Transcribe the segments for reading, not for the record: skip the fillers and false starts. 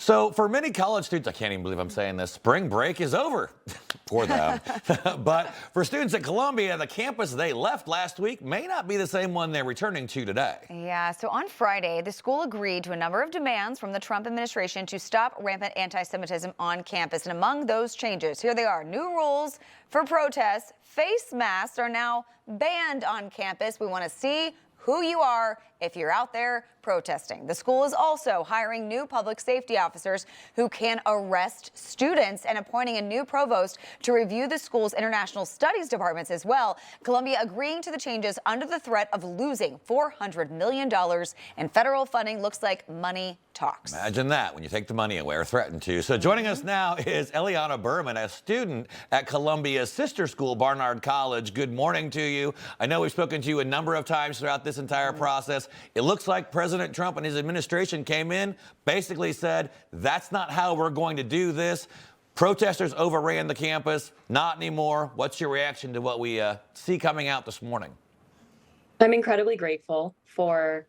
So for many college students, I can't even believe I'm saying this, spring break is over for them. But for students at Columbia, the campus they left last week may not be the same one they're returning to today. Yeah, so on Friday, the school agreed to a number of demands from the Trump administration to stop rampant anti-Semitism on campus. And among those changes, here they are: new rules for protests. Face masks are now banned on campus. We want to see who you are if you're out there protesting. The school is also hiring new public safety officers who can arrest students and appointing a new provost to review the school's international studies departments as well. Columbia agreeing to the changes under the threat of losing $400 million in federal funding. Looks like money talks. Imagine that when you take the money away or threaten to. So joining us now is Eliana Birman, a student at Columbia's sister school, Barnard College. Good morning to you. I know we've spoken to you a number of times throughout this entire process. It looks like President Trump and his administration came in, basically said, that's not how we're going to do this. Protesters overran the campus. Not anymore. What's your reaction to what we see coming out this morning? I'm incredibly grateful for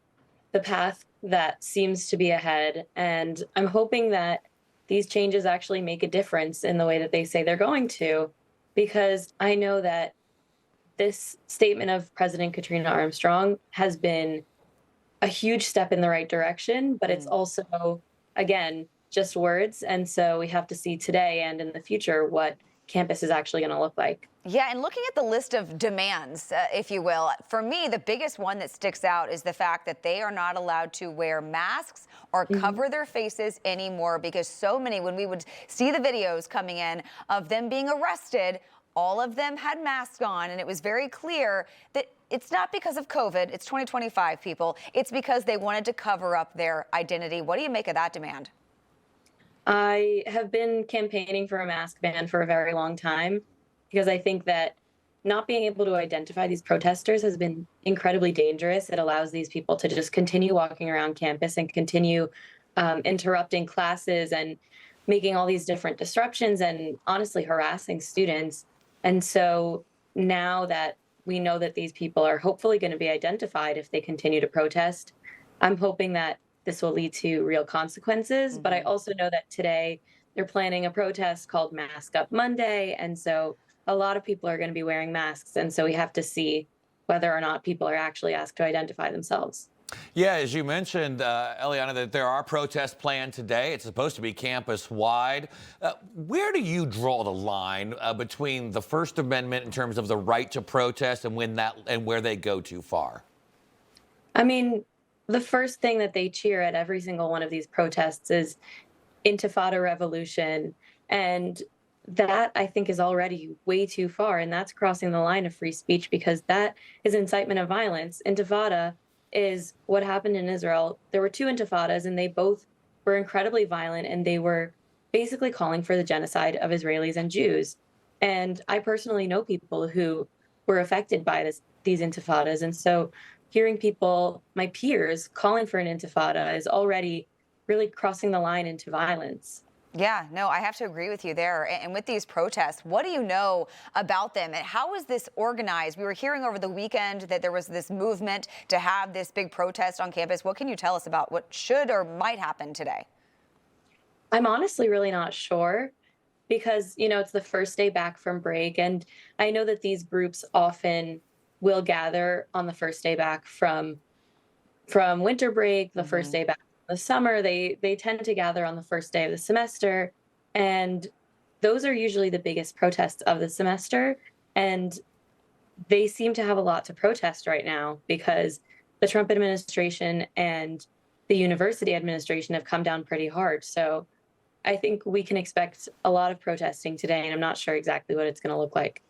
the path that seems to be ahead, and I'm hoping that these changes actually make a difference in the way that they say they're going to, because I know that this statement of President Katrina Armstrong has been a huge step in the right direction, but it's also, again, just words. And so we have to see today and in the future what campus is actually going to look like. Yeah, and looking at the list of demands, if you will, for me, the biggest one that sticks out is the fact that they are not allowed to wear masks or cover their faces anymore, because so many, when we would see the videos coming in of them being arrested, all of them had masks on, and it was very clear that it's not because of COVID. It's 2025, people. It's because they wanted to cover up their identity. What do you make of that demand? I have been campaigning for a mask ban for a very long time, because I think that not being able to identify these protesters has been incredibly dangerous. It allows these people to just continue walking around campus and continue interrupting classes and making all these different disruptions and honestly harassing students. And so now that we know that these people are hopefully going to be identified if they continue to protest, I'm hoping that this will lead to real consequences. But I also know that today they're planning a protest called Mask Up Monday. And so a lot of people are going to be wearing masks. And so we have to see whether or not people are actually asked to identify themselves. Yeah, as you mentioned, Eliana, that there are protests planned today. It's supposed to be campus-wide. Where do you draw the line between the First Amendment in terms of the right to protest and where they go too far? I mean, the first thing that they cheer at every single one of these protests is Intifada revolution. And that, I think, is already way too far. And that's crossing the line of free speech, because that is incitement of violence. Intifada is what happened in Israel. There were two intifadas, and they both were incredibly violent, and they were basically calling for the genocide of Israelis and Jews. And I personally know people who were affected by these intifadas. And so hearing people, my peers, calling for an intifada is already really crossing the line into violence. Yeah, no, I have to agree with you there. And with these protests, what do you know about them? And how is this organized? We were hearing over the weekend that there was this movement to have this big protest on campus. What can you tell us about what should or might happen today? I'm honestly really not sure, because, you know, it's the first day back from break. And I know that these groups often will gather on the first day back from winter break, the first day back from the summer. They tend to gather on the first day of the semester. And those are usually the biggest protests of the semester. And they seem to have a lot to protest right now, because the Trump administration and the university administration have come down pretty hard. So I think we can expect a lot of protesting today, and I'm not sure exactly what it's going to look like.